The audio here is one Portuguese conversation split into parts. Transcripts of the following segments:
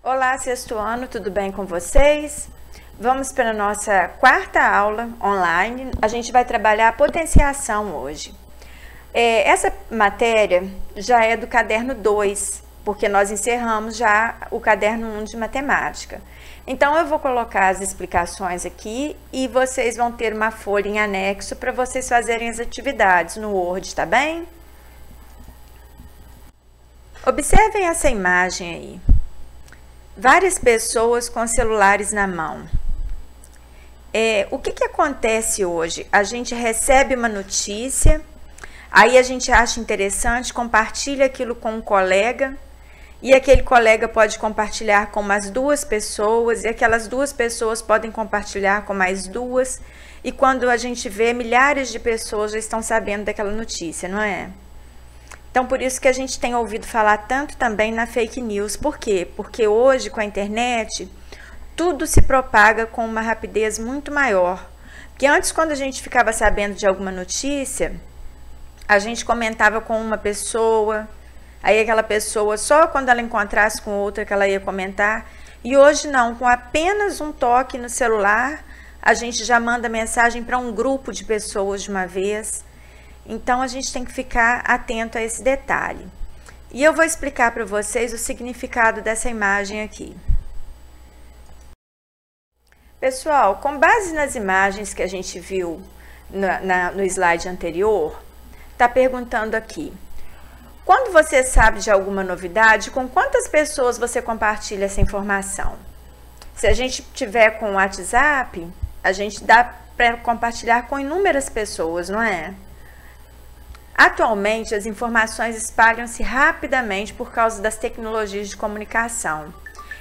Olá, sexto ano, tudo bem com vocês? Vamos para a nossa quarta aula online. A gente vai trabalhar a potenciação hoje. Essa matéria já é do caderno 2, porque nós encerramos já o caderno 1 de matemática. Então, eu vou colocar as explicações aqui e vocês vão ter uma folha em anexo para vocês fazerem as atividades no Word, tá bem? Observem essa imagem aí. Várias pessoas com celulares na mão. O que acontece hoje? A gente recebe uma notícia, aí a gente acha interessante, compartilha aquilo com um colega, e aquele colega pode compartilhar com mais duas pessoas, e aquelas duas pessoas podem compartilhar com mais duas, e quando a gente vê, milhares de pessoas já estão sabendo daquela notícia, não é? Então, por isso que a gente tem ouvido falar tanto também na fake news. Por quê? Porque hoje, com a internet, tudo se propaga com uma rapidez muito maior. Porque antes, quando a gente ficava sabendo de alguma notícia, a gente comentava com uma pessoa, aí aquela pessoa, só quando ela encontrasse com outra que ela ia comentar. E hoje não, com apenas um toque no celular, a gente já manda mensagem para um grupo de pessoas de uma vez. Então, a gente tem que ficar atento a esse detalhe. E eu vou explicar para vocês o significado dessa imagem aqui. Pessoal, com base nas imagens que a gente viu no slide anterior, está perguntando aqui. Quando você sabe de alguma novidade, com quantas pessoas você compartilha essa informação? Se a gente tiver com o WhatsApp, a gente dá para compartilhar com inúmeras pessoas, não é? Atualmente, as informações espalham-se rapidamente por causa das tecnologias de comunicação.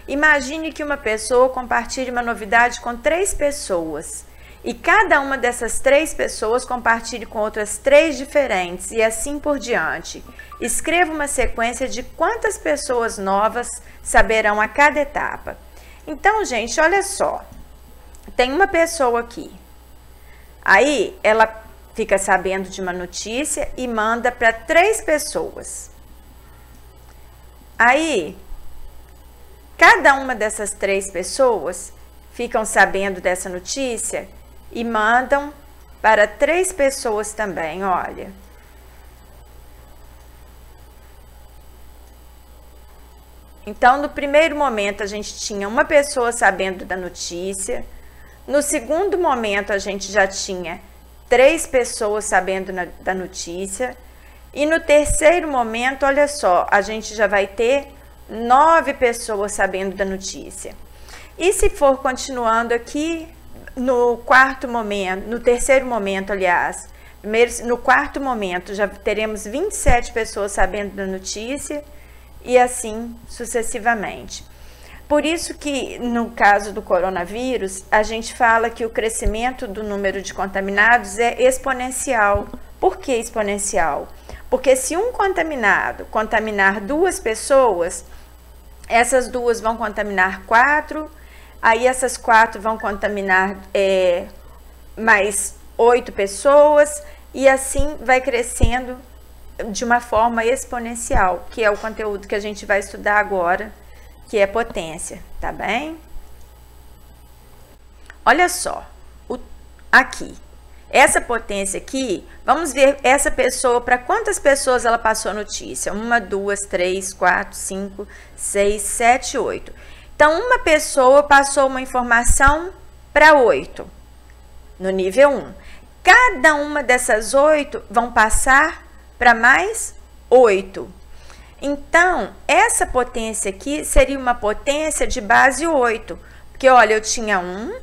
Imagine que uma pessoa compartilhe uma novidade com 3 pessoas e cada uma dessas 3 pessoas compartilhe com outras 3 diferentes e assim por diante. Escreva uma sequência de quantas pessoas novas saberão a cada etapa. Então, gente, olha só. Tem uma pessoa aqui. Aí, ela fica sabendo de uma notícia e manda para 3 pessoas. Aí, cada uma dessas 3 pessoas ficam sabendo dessa notícia e mandam para 3 pessoas também, olha. Então, no primeiro momento, a gente tinha uma pessoa sabendo da notícia. No segundo momento, a gente já tinha 3 pessoas sabendo da notícia. E no terceiro momento, olha só, a gente já vai ter 9 pessoas sabendo da notícia. E se for continuando aqui, no quarto momento, no terceiro momento, aliás, no quarto momento, já teremos 27 pessoas sabendo da notícia e assim sucessivamente. Por isso que, no caso do coronavírus, a gente fala que o crescimento do número de contaminados é exponencial. Por que exponencial? Porque se um contaminado contaminar 2 pessoas, essas 2 vão contaminar 4, aí essas 4 vão contaminar mais 8 pessoas, e assim vai crescendo de uma forma exponencial, que é o conteúdo que a gente vai estudar agora, que é potência, tá bem? Olha só, aqui, essa potência aqui, vamos ver essa pessoa, para quantas pessoas ela passou a notícia? 1, 2, 3, 4, 5, 6, 7, 8. Então, uma pessoa passou uma informação para 8, no nível 1. Cada uma dessas 8 vão passar para mais 8. Então, essa potência aqui seria uma potência de base 8. Porque, olha, eu tinha 1,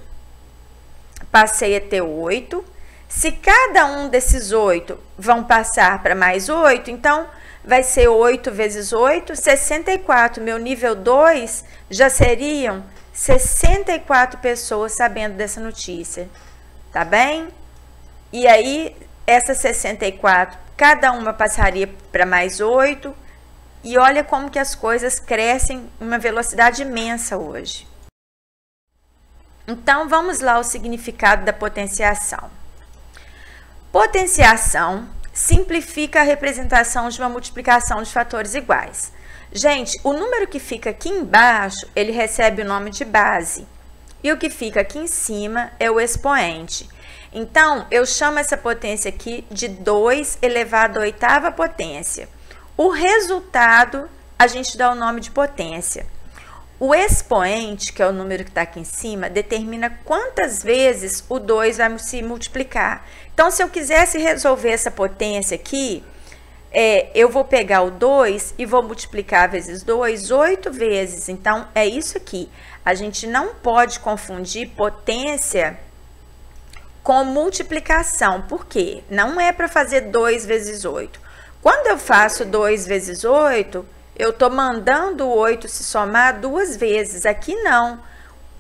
passei a ter 8. Se cada um desses 8 vão passar para mais 8, então vai ser 8 vezes 8, 64. Meu nível 2 já seriam 64 pessoas sabendo dessa notícia. Tá bem? E aí, essas 64, cada uma passaria para mais 8. E olha como que as coisas crescem em uma velocidade imensa hoje. Então, vamos lá ao significado da potenciação. Potenciação simplifica a representação de uma multiplicação de fatores iguais. Gente, o número que fica aqui embaixo, ele recebe o nome de base. E o que fica aqui em cima é o expoente. Então, eu chamo essa potência aqui de 2 elevado à oitava potência. O resultado, a gente dá o nome de potência. O expoente, que é o número que está aqui em cima, determina quantas vezes o 2 vai se multiplicar. Então, se eu quisesse resolver essa potência aqui, eu vou pegar o 2 e vou multiplicar vezes 2, 8 vezes. Então, é isso aqui. A gente não pode confundir potência com multiplicação. Por quê? Não é para fazer 2 vezes 8. Quando eu faço 2 vezes 8, eu estou mandando o 8 se somar 2 vezes. Aqui não.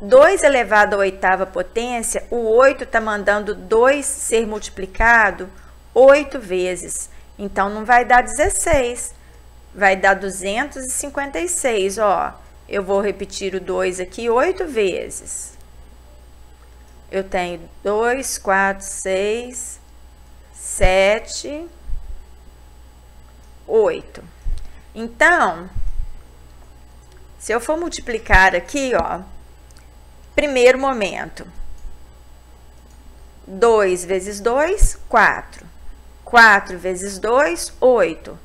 2 elevado à oitava potência, o 8 está mandando 2 ser multiplicado 8 vezes. Então, não vai dar 16. Vai dar 256, ó. Eu vou repetir o 2 aqui 8 vezes. Eu tenho 2, 4, 6, 7, 8. Então, se eu for multiplicar aqui, ó, primeiro momento, 2 vezes 2, 4. 4 vezes 2, 8.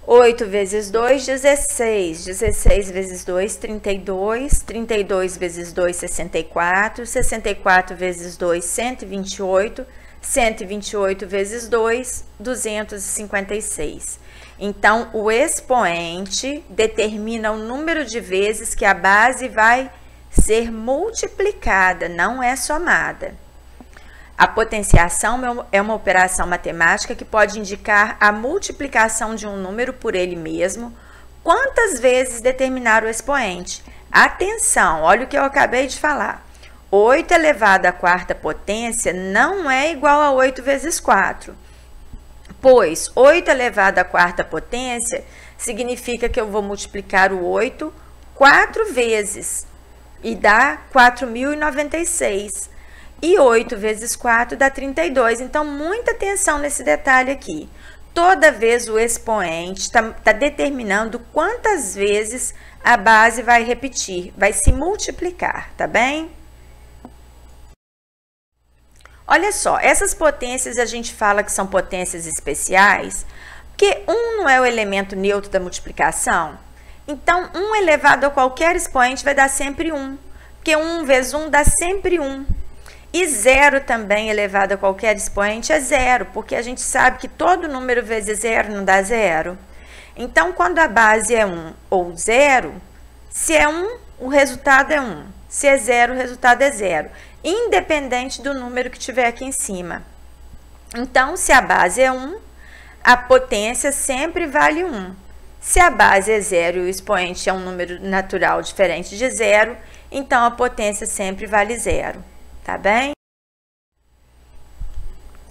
8 vezes 2, 16. 16 vezes 2, 32. 32 vezes 2, 64. 64 vezes 2, 128. 128 vezes 2, 256. Então, o expoente determina o número de vezes que a base vai ser multiplicada, não é somada. A potenciação é uma operação matemática que pode indicar a multiplicação de um número por ele mesmo, quantas vezes determinar o expoente. Atenção, olha o que eu acabei de falar. 8 elevado à quarta potência não é igual a 8 vezes 4, pois 8 elevado à quarta potência significa que eu vou multiplicar o 8 4 vezes e dá 4.096. E 8 vezes 4 dá 32. Então, muita atenção nesse detalhe aqui. Toda vez o expoente está determinando quantas vezes a base vai repetir, vai se multiplicar, tá bem? Olha só, essas potências a gente fala que são potências especiais, porque 1 não é o elemento neutro da multiplicação. Então, 1 elevado a qualquer expoente vai dar sempre 1, porque 1 vezes 1 dá sempre 1. E 0 também elevado a qualquer expoente é 0, porque a gente sabe que todo número vezes 0 não dá 0. Então, quando a base é 1 ou 0, se é 1, o resultado é 1. Se é 0, o resultado é 0, independente do número que tiver aqui em cima. Então, se a base é 1, a potência sempre vale 1. Se a base é 0 e o expoente é um número natural diferente de 0, então a potência sempre vale 0. Tá bem?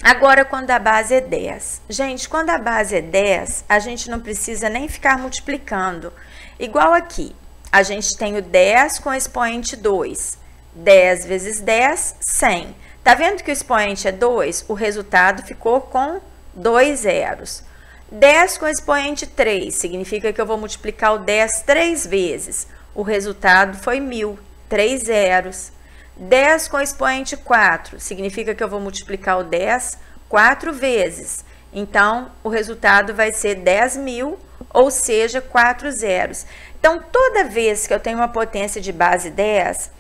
Agora, quando a base é 10. Gente, quando a base é 10, a gente não precisa nem ficar multiplicando. Igual aqui, a gente tem o 10 com o expoente 2. 10 vezes 10, 100. Tá vendo que o expoente é 2? O resultado ficou com 2 zeros. 10 com o expoente 3, significa que eu vou multiplicar o 10 3 vezes. O resultado foi 1.000, 3 zeros. 10 com expoente 4, significa que eu vou multiplicar o 10 4 vezes. Então, o resultado vai ser 10.000, ou seja, 4 zeros. Então, toda vez que eu tenho uma potência de base 10,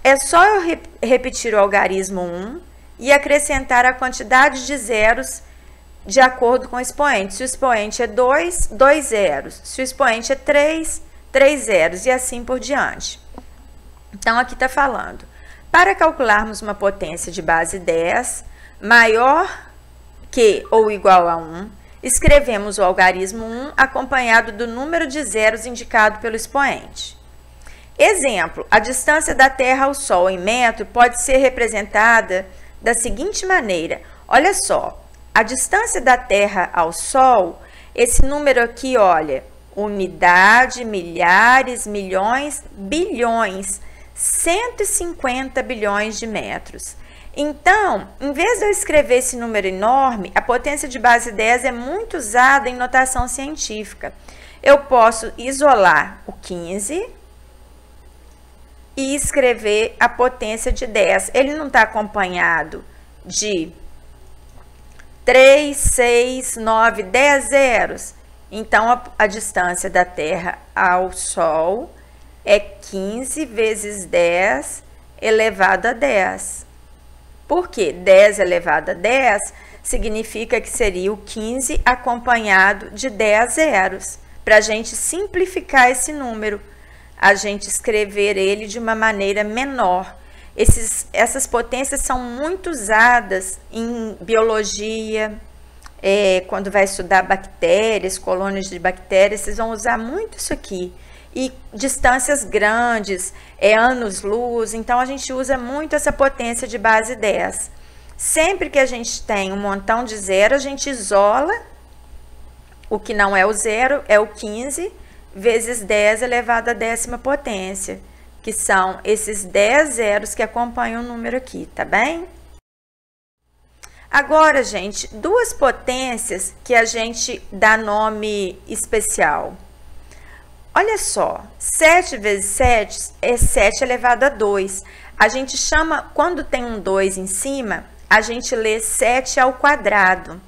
é só eu repetir o algarismo 1 e acrescentar a quantidade de zeros de acordo com o expoente. Se o expoente é 2, 2 zeros. Se o expoente é 3, 3 zeros, e assim por diante. Então, aqui está falando. Para calcularmos uma potência de base 10 maior que ou igual a 1, escrevemos o algarismo 1 acompanhado do número de zeros indicado pelo expoente. Exemplo, a distância da Terra ao Sol em metro pode ser representada da seguinte maneira. Olha só, a distância da Terra ao Sol, esse número aqui, olha, unidade, milhares, milhões, bilhões, 150 bilhões de metros. Então, em vez de eu escrever esse número enorme, a potência de base 10 é muito usada em notação científica. eu posso isolar o 15 e escrever a potência de 10. Ele não está acompanhado de 3, 6, 9, 10 zeros. Então, a distância da Terra ao Sol é 15 vezes 10 elevado a 10. Por quê? 10 elevado a 10 significa que seria o 15 acompanhado de 10 zeros. Para a gente simplificar esse número, a gente escrever ele de uma maneira menor. Essas potências são muito usadas em biologia, quando vai estudar bactérias, colônias de bactérias, vocês vão usar muito isso aqui. E distâncias grandes, anos-luz, então a gente usa muito essa potência de base 10. Sempre que a gente tem um montão de zero, a gente isola o que não é o zero, é o 15 vezes 10 elevado à 10ª potência, que são esses 10 zeros que acompanham o número aqui, tá bem? Agora, gente, duas potências que a gente dá nome especial. Olha só, 7 vezes 7 é 7 elevado a 2. A gente chama, quando tem um 2 em cima, a gente lê 7 ao quadrado.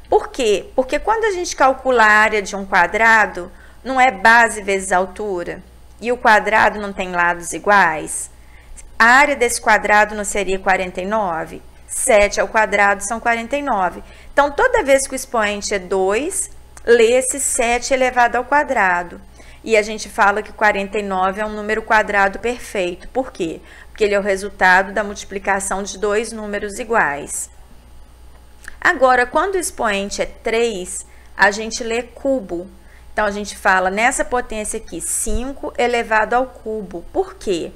Por quê? Porque quando a gente calcula a área de um quadrado, não é base vezes altura, e o quadrado não tem lados iguais. A área desse quadrado não seria 49? 7 ao quadrado são 49. Então, toda vez que o expoente é 2, lê-se 7 elevado ao quadrado. E a gente fala que 49 é um número quadrado perfeito. Por quê? Porque ele é o resultado da multiplicação de dois números iguais. Agora, quando o expoente é 3, a gente lê cubo. Então, a gente fala nessa potência aqui, 5 elevado ao cubo. Por quê?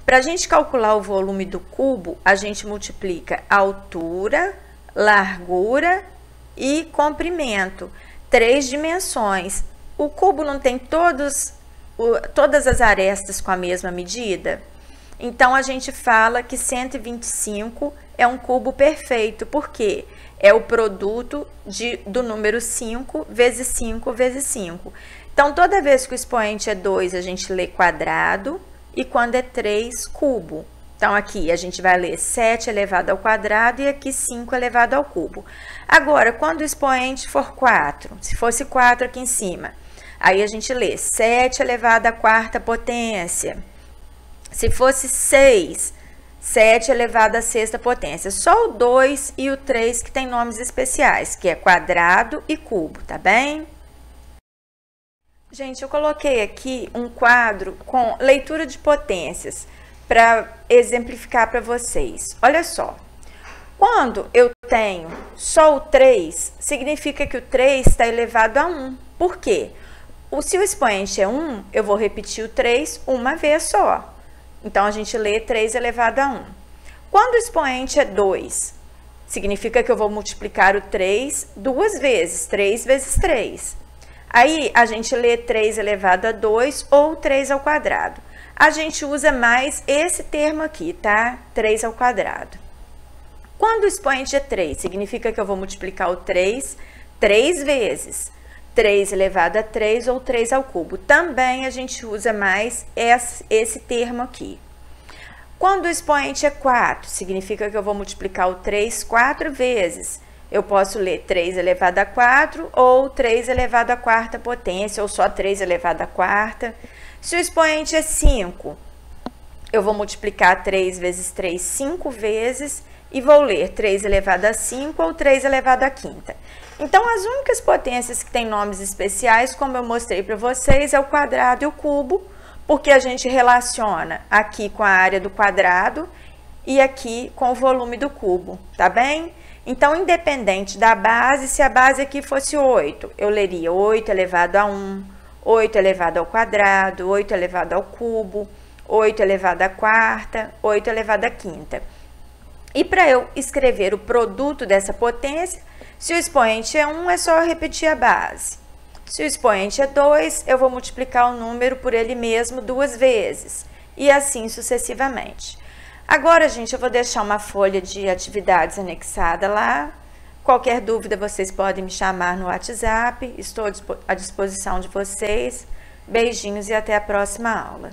Para a gente calcular o volume do cubo, a gente multiplica altura, largura e comprimento. 3 dimensões. O cubo não tem todas as arestas com a mesma medida? Então, a gente fala que 125 é um cubo perfeito. Por quê? É o produto do número 5 vezes 5 vezes 5. Então, toda vez que o expoente é 2, a gente lê quadrado, e quando é 3, cubo. Então, aqui a gente vai ler 7 elevado ao quadrado e aqui 5 elevado ao cubo. Agora, quando o expoente for 4, se fosse 4 aqui em cima, aí a gente lê 7 elevado à 4ª potência. Se fosse 6, 7 elevado à 6ª potência. Só o 2 e o 3 que tem nomes especiais, que é quadrado e cubo, tá bem? Gente, eu coloquei aqui um quadro com leitura de potências para exemplificar para vocês. Olha só, quando eu tenho só o 3, significa que o 3 está elevado a 1. Por quê? Se o expoente é 1, eu vou repetir o 3 uma vez só. Então, a gente lê 3 elevado a 1. Quando o expoente é 2, significa que eu vou multiplicar o 3 duas vezes, 3 vezes 3. Aí, a gente lê 3 elevado a 2 ou 3 ao quadrado. A gente usa mais esse termo aqui, tá? 3 ao quadrado. Quando o expoente é 3, significa que eu vou multiplicar o 3 vezes. 3 elevado a 3 ou 3 ao cubo. Também a gente usa mais esse termo aqui. Quando o expoente é 4, significa que eu vou multiplicar o 3 4 vezes. Eu posso ler 3 elevado a 4 ou 3 elevado à 4ª potência, ou só 3 elevado à 4ª. Se o expoente é 5, eu vou multiplicar 3 vezes 3 5 vezes e vou ler 3 elevado a 5 ou 3 elevado à 5ª. Então, as únicas potências que têm nomes especiais, como eu mostrei para vocês, é o quadrado e o cubo, porque a gente relaciona aqui com a área do quadrado e aqui com o volume do cubo, tá bem? Então, independente da base, se a base aqui fosse 8, eu leria 8 elevado a 1, 8 elevado ao quadrado, 8 elevado ao cubo, 8 elevado à 4ª, 8 elevado à 5ª. E para eu escrever o produto dessa potência, se o expoente é 1, é só repetir a base. Se o expoente é 2, eu vou multiplicar o número por ele mesmo duas vezes, e assim sucessivamente. Agora, gente, eu vou deixar uma folha de atividades anexada lá, Qualquer dúvida vocês podem me chamar no WhatsApp, estou à disposição de vocês. Beijinhos e até a próxima aula.